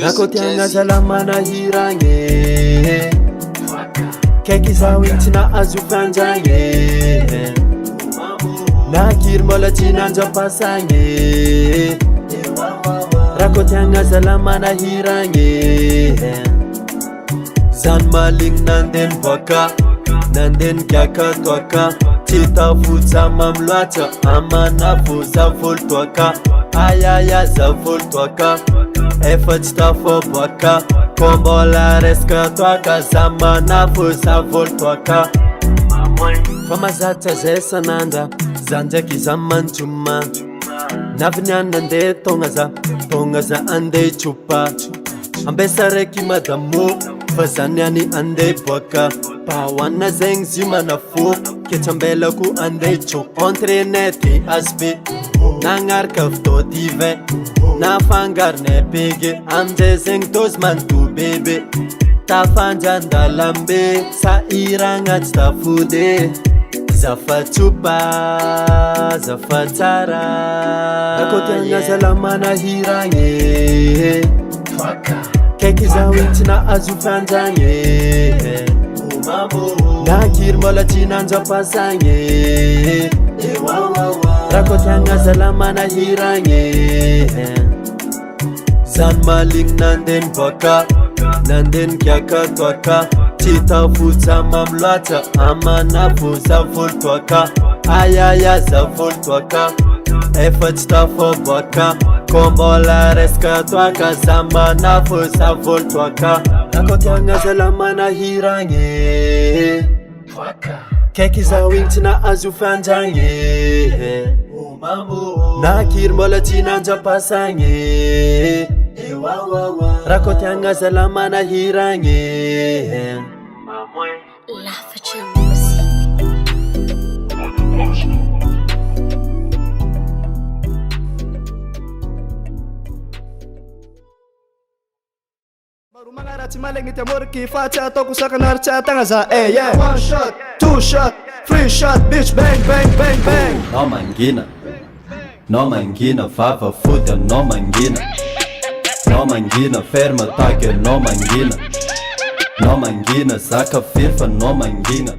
Rakotiana salamana hirange Keki zawintina azufanjange Nakir mola chinanja pasange Rakotiana salamana hirange Zan maling nanden waka Nanden kyaka twaka Chita fuza mamlwacha Amana fuza voltwaka Ayaya za voltwaka Efatsta fo boaka Kombola reska twaka Zamana fuza voltwaka Famazata zesananda Zanjaki zaman chuma Navnyanande tongaza ande chupa Ambesareki madamu Fazanyani ande boaka Pawana zeng zimana fu Ketambela ku ande chu Entre neti asbi Nangar kafto tive Na fangar ne pege Amje zeng tozman tu bebe Ta fanjanda lambe Sa iranga tsta fude Zafa chupa Zafa tara Rakotiana salamana hirange Keki zawintina azufanjange Nakir mola chinanja pasange Rakotiana salamana hirange Zan maling nanden waka Nanden kyaka twaka Chita fuza mamlwata Amana fuza voltwaka Ayaya za voltwaka Efatsta fo boaka Kombola reska twaka Zamana fuza voltwaka Rakotiana salamana hirange Keki zawintina azufanjange Nakir mola chinanja pasange Rakotiana salamana hirange Lafacha music. Mangarat malengit amorki facha to kusakan tanga za yeah 1 shot 2 shot 3 shot bitch bang bang bang bang No mangina vava futa no mangina ferma taque no mangina saca firfa no mangina